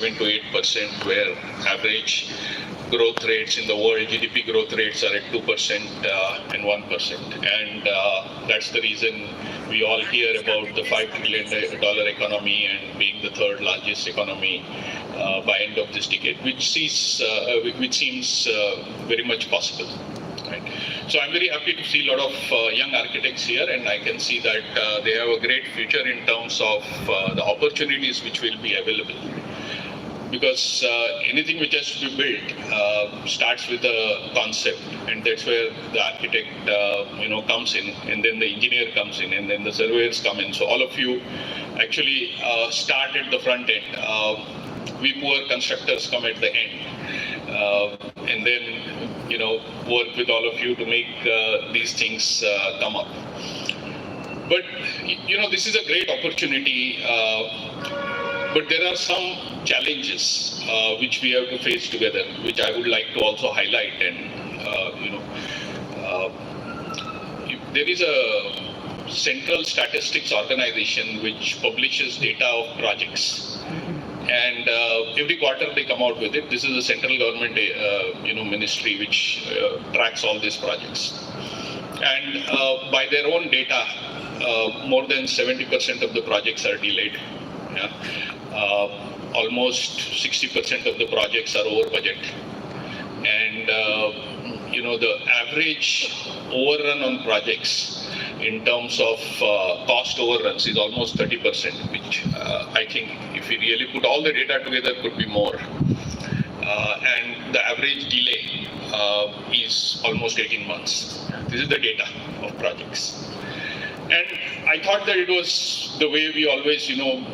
to 8%, where average growth rates in the world, GDP growth rates are at 2% and 1%. And that's the reason we all hear about the $5 trillion economy and being the third largest economy by end of this decade, which seems very much possible. Right. So I'm very happy to see a lot of young architects here, and I can see that they have a great future in terms of the opportunities which will be available. Because anything which has to be built starts with a concept, and that's where the architect comes in, and then the engineer comes in, and then the surveyors come in. So all of you actually start at the front end. We poor constructors come at the end, and then work with all of you to make these things come up. But this is a great opportunity. But there are some challenges which we have to face together, which I would like to also highlight. And there is a central statistics organization which publishes data of projects, and every quarter they come out with it. This is a central government ministry which tracks all these projects, and by their own data, more than 70% of the projects are delayed. Yeah. Almost 60% of the projects are over budget, and the average overrun on projects in terms of cost overruns is almost 30%, which I think if we really put all the data together could be more. And the average delay is almost 18 months. This is the data of projects. And I thought that it was the way we always,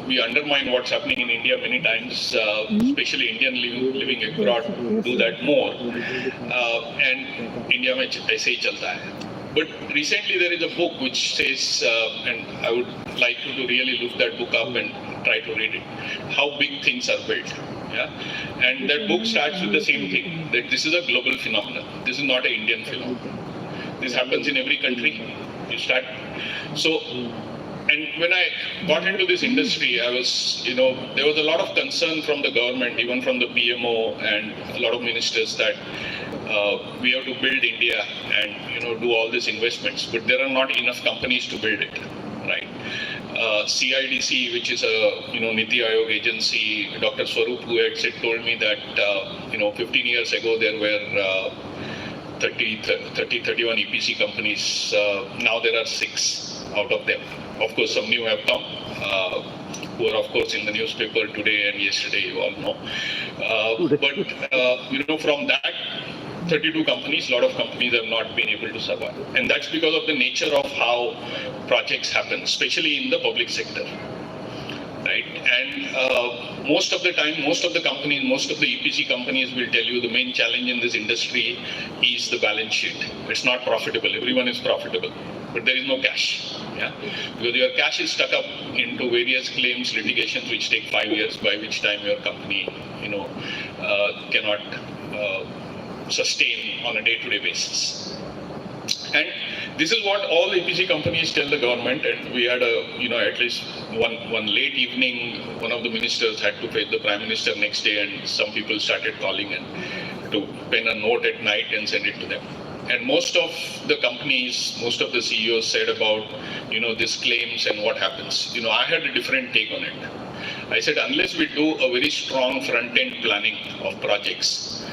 we undermine what's happening in India many times, especially Indian living abroad do that more. And India mein aise hi chalta hai. But recently there is a book which says, and I would like you to really look that book up and try to read it, how big things are built. Yeah? And that book starts with the same thing, that this is a global phenomenon. This is not an Indian phenomenon. This happens in every country. You start. So, and when I got into this industry, I was, there was a lot of concern from the government, even from the PMO and a lot of ministers, that we have to build India and, do all these investments, but there are not enough companies to build it, right? CIDC, which is a, Niti Aayog agency, Dr. Swaroop, who had told me that, 15 years ago there were 31 EPC companies. Now there are 6 out of them. Of course, some new have come, who are of course in the newspaper today and yesterday, you all know. But from that 32 companies, a lot of companies have not been able to survive. And that's because of the nature of how projects happen, especially in the public sector. Right? And most of the time, most of the companies, most of the EPC companies will tell you the main challenge in this industry is the balance sheet. It's not profitable. Everyone is profitable, but there is no cash. Yeah? Because your cash is stuck up into various claims, litigations, which take 5 years, by which time your company, cannot sustain on a day-to-day basis. And this is what all EPC companies tell the government, and we had at least one late evening, one of the ministers had to pay the Prime Minister next day, and some people started calling and to pen a note at night and send it to them. And most of the companies, most of the CEOs said about, these claims and what happens. I had a different take on it. I said, unless we do a very strong front-end planning of projects,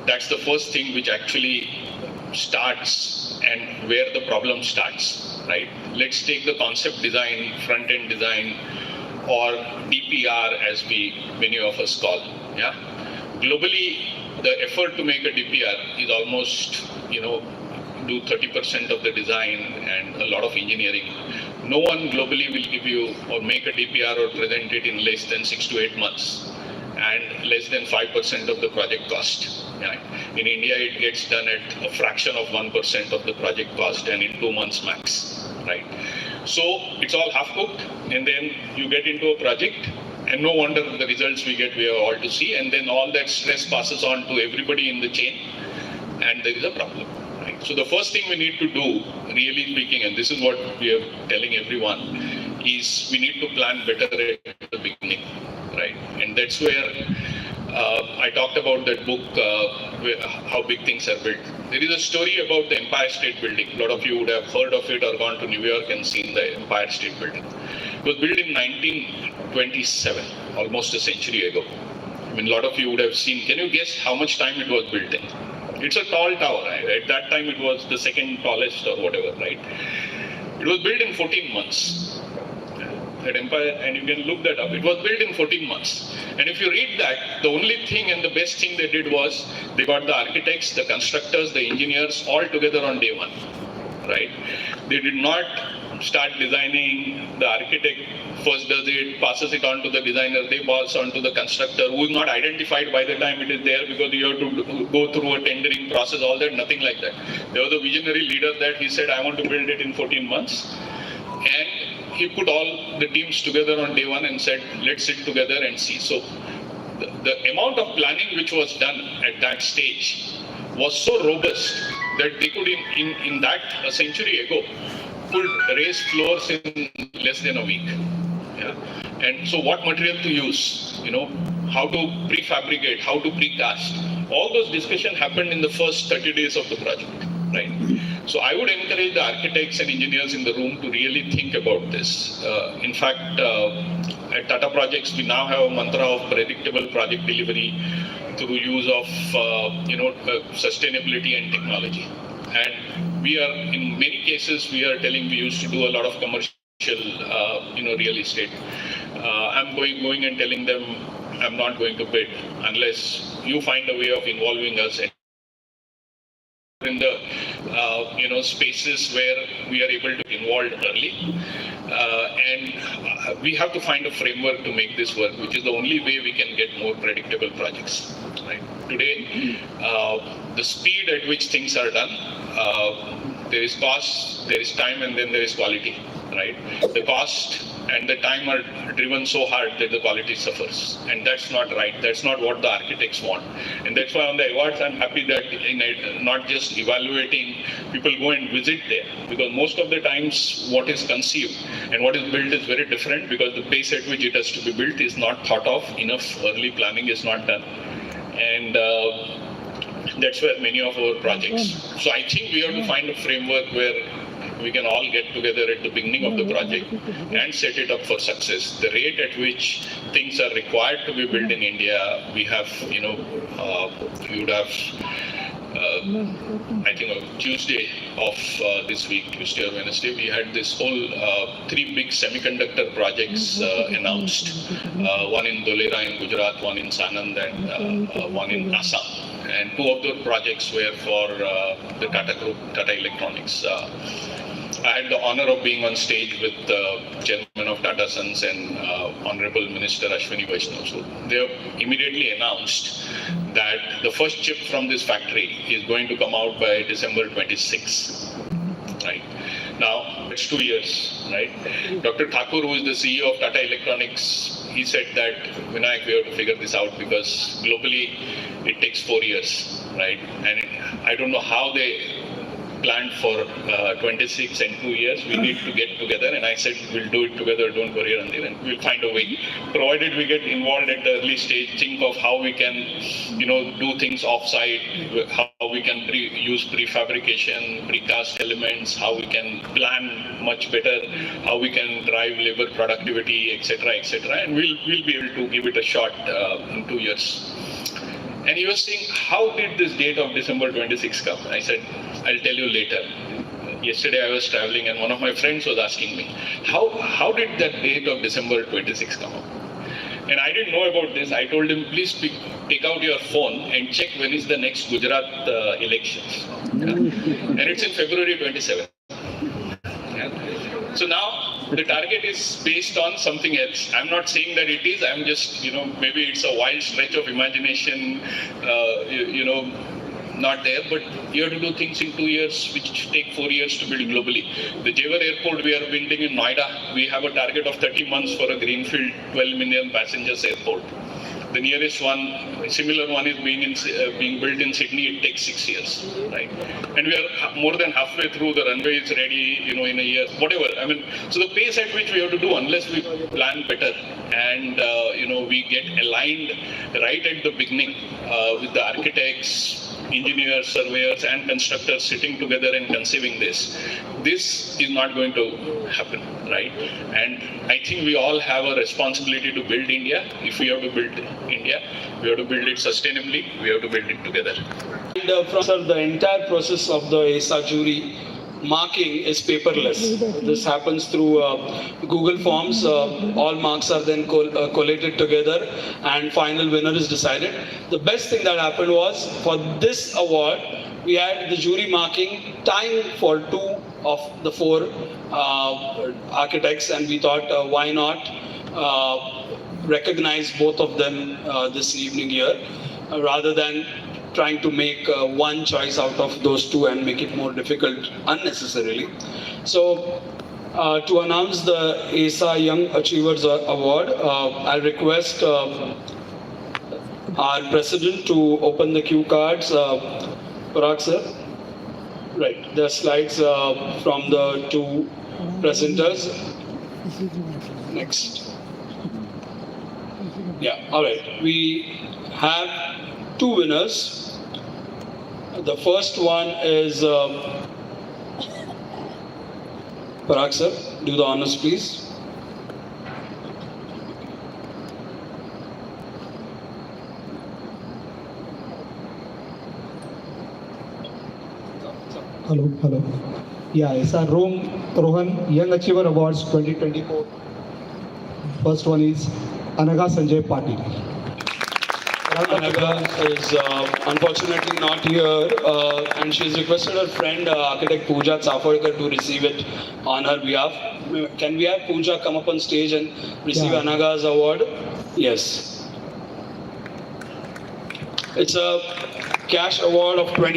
that's the first thing which actually starts and where the problem starts, right? Let's take the concept design, front-end design, or DPR as many of us call. Yeah. Globally, the effort to make a DPR is almost, do 30% of the design and a lot of engineering. No one globally will give you or make a DPR or present it in less than 6 to 8 months and less than 5% of the project cost. Right? In India, it gets done at a fraction of 1% of the project cost and in 2 months max. Right? So it's all half cooked, and then you get into a project, and no wonder the results we get, we are all to see, and then all that stress passes on to everybody in the chain, and there is a problem. Right? So the first thing we need to do, really speaking, and this is what we are telling everyone, is we need to plan better at the beginning. Right? And that's where I talked about that book, How Big Things Are Built. There is a story about the Empire State Building. A lot of you would have heard of it or gone to New York and seen the Empire State Building. It was built in 1927, almost a century ago. I mean, a lot of you would have seen. Can you guess how much time it was built in? It's a tall tower. Right? At that time, it was the second tallest or whatever, right? It was built in 14 months. That empire, and you can look that up. It was built in 14 months. And if you read that, the only thing and the best thing they did was they got the architects, the constructors, the engineers all together on day one, right? They did not start designing. The architect first does it, passes it on to the designer, they pass on to the constructor, who is not identified by the time it is there, because you have to go through a tendering process, all that, nothing like that. There was a visionary leader that he said, I want to build it in 14 months. And he put all the teams together on day one and said, let's sit together and see. So the amount of planning which was done at that stage was so robust that they could, in that a century ago, could raise floors in less than a week. Yeah. And so what material to use, how to prefabricate, how to precast, all those discussions happened in the first 30 days of the project, right? So I would encourage the architects and engineers in the room to really think about this. In fact, at Tata Projects, we now have a mantra of predictable project delivery through use of, sustainability and technology. And we are, in many cases, we used to do a lot of commercial, real estate. I'm going and telling them, I'm not going to bid unless you find a way of involving us in the spaces where we are able to be involved early, and we have to find a framework to make this work, which is the only way we can get more predictable projects. Right? Today, the speed at which things are done, there is cost, there is time, and then there is quality. Right? The cost and the time are driven so hard that the quality suffers, and that's not right. That's not what the architects want, and that's why on the awards I'm happy that not just evaluating, people go and visit there, because most of the times what is conceived and what is built is very different, because the pace at which it has to be built is not thought of enough. Early planning is not done, and that's where many of our projects. So I think we have to find a framework where we can all get together at the beginning of the project and set it up for success. The rate at which things are required to be built in India, we have, we would have, I think on Tuesday of this week, Tuesday or Wednesday, we had this whole 3 big semiconductor projects announced. One in Dholera in Gujarat, one in Sanand, and one in Assam. And 2 of those projects were for the Tata Group, Tata Electronics. I had the honor of being on stage with the chairman of Tata Sons and Honorable Minister Ashwini Vaishnav. So they have immediately announced that the first chip from this factory is going to come out by December 26. Right? Now, it's 2 years, right? Dr. Thakur, who is the CEO of Tata Electronics, he said that, Vinayak, we have to figure this out, because globally it takes 4 years, right? And I don't know how they planned for 26 and 2 years. We need to get together, and I said we'll do it together, don't worry, Randir, and we'll find a way, provided we get involved at the early stage. Think of how we can do things off-site, how we can use prefabrication, precast elements, how we can plan much better, how we can drive labor productivity, etc., and we'll be able to give it a shot in 2 years. And he was saying, how did this date of December 26 come? I said, I'll tell you later. Yesterday I was traveling and one of my friends was asking me, how did that date of December 26 come up? And I didn't know about this. I told him, please take out your phone and check when is the next Gujarat elections. Yeah? And it's in February 27. Yeah? So now, the target is based on something else. I'm not saying that it is. I'm just, maybe it's a wild stretch of imagination, not there. But you have to do things in 2 years, which take 4 years to build globally. The Jewar airport we are building in Noida, we have a target of 30 months for a greenfield 12 million passengers airport. The nearest one, similar one, is being built in Sydney. It takes 6 years, right? And we are more than halfway through. The runway is ready, in a year, whatever. I mean, so the pace at which we have to do, unless we plan better and we get aligned right at the beginning with the architects, engineers, surveyors, and constructors sitting together and conceiving this is not going to happen, right? And I think we all have a responsibility to build India. If we have to build India, we have to build it sustainably. We have to build it together. And from the entire process of the ESA jury marking is paperless. This happens through Google Forms. All marks are then collated together and final winner is decided. The best thing that happened was, for this award, we had the jury marking time for 2 of the 4 architects, and we thought, why not recognize both of them this evening here, rather than trying to make one choice out of those 2 and make it more difficult unnecessarily. So, to announce the ESA Young Achievers Award, I'll request our president to open the cue cards. Parag sir. Right, the slides from the 2 presenters. Next. Yeah, all right. We have 2 winners. The first one is Parag sir. Do the honors, please. Hello. Yeah, ESA Rohan Young Achiever Awards 2024. First one is Anaga Sanjay Patil. Anaga is unfortunately not here, and she's requested her friend architect Pooja Chafadkar to receive it on her behalf. Can we have Pooja come up on stage and receive Anaga's award? Yes. It's a cash award of 20